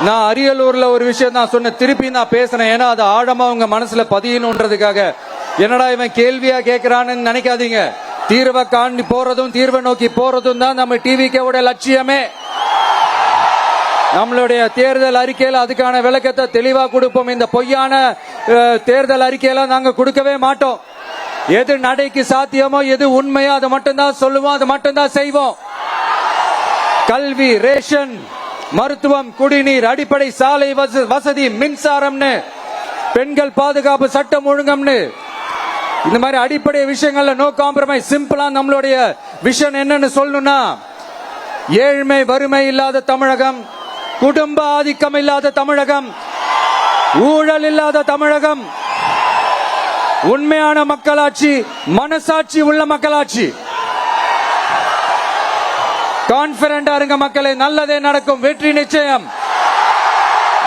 நான் அரியலூர்ல ஒரு விஷயம் தான் சொன்னேன், திருப்பி நான் பேசுறேன். ஏன்னா அது ஆழமா உங்க மனசுல பதியணுன்றதுக்காக. என்னடா இவன் கேள்வியா கேட்கிறான்னு நினைக்காதீங்க. தீர்வை காண்டி போறதும் தீர்வை நோக்கி போறதும் தான் நம்ம டிவிக்கோட லட்சியமே. நம்மளுடைய தேர்தல் அறிக்கையில அதுக்கான விளக்கத்தை தெளிவா கொடுப்போம். இந்த பொய்யான தேர்தல் அறிக்கையில நாங்க கொடுக்கவே மாட்டோம். எது நடைக்கு சாத்தியமோ எது உண்மையோ அதை மட்டும்தான் சொல்லுவோம், அதை மட்டும்தான் செய்வோம். கல்வி, ரேஷன், மருத்துவம், குடிநீர், அடிப்படை சாலை வசதி, மின்சாரம்னு, பெண்கள் பாதுகாப்பு, சட்டம் ஒழுங்கம்னு, இந்த மாதிரி அடிப்படை விஷயங்கள்ல நோ காம்ப்ரமைஸ். சிம்பிளா நம்மளுடைய விஷன் என்னன்னு சொல்லணும்னா, ஏழ்மை வறுமை இல்லாத தமிழகம், குடும்ப ஆதிக்கம் இல்லாத தமிழகம், ஊழல் இல்லாத தமிழகம், உண்மையான மக்களாட்சி, மனசாட்சி உள்ள மக்களாட்சி. கான்பிடண்டா இருங்க மக்களே, நல்லதே நடக்கும், வெற்றி நிச்சயம்.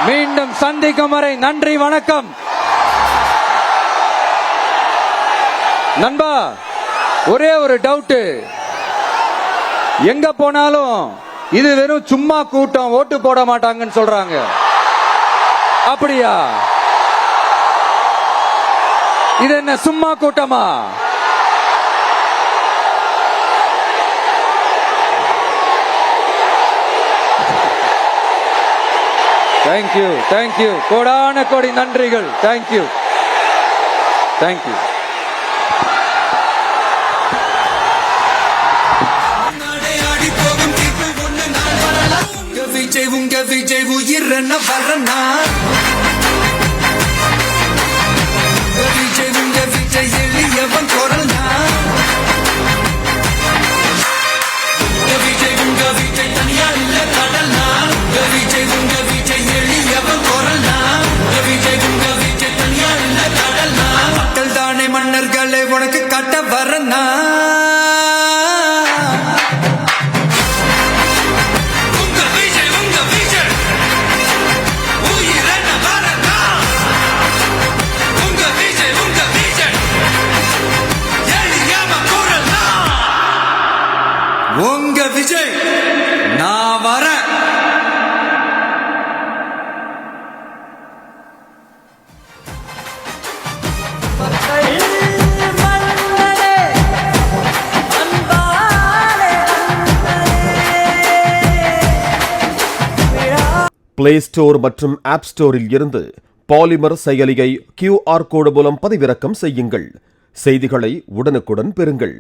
மீண்டும் சந்திக்கும் வரை நன்றி, வணக்கம். நண்பா, ஒரே ஒரு டவுட், எங்க போனாலும் இது வெறும் சும்மா கூட்டம், ஓட்டு போட மாட்டாங்கன்னு சொல்றாங்க. அப்படியா? இது என்ன சும்மா கூட்டமா? தேங்க்யூ, தேங்க்யூ, கோடான கோடி நன்றிகள். Thank you, thank you. உங்க விஜய் உயிர் என்ன வரனா, விஜய் உங்க விஜய் எளியவன் குரல்னா, விஜய் உங்க விஜய் தனியா இல்ல கடல்னா, விஜய் உங்க விஜய் எளியவன் குரல்னா, விஜய் உங்க விஜய் தனியா இல்ல கடல்னா, மக்கள் தானே மன்னர்களை உனக்கு கட்ட வரனா. உங்க விஜய் நான் வரேன். பிளே ஸ்டோர் மற்றும் ஆப் ஸ்டோரில் இருந்து பாலிமர் செயலியை QR கோடு மூலம் பதிவிறக்கம் செய்யுங்கள். செய்திகளை உடனுக்குடன் பெறுங்கள்.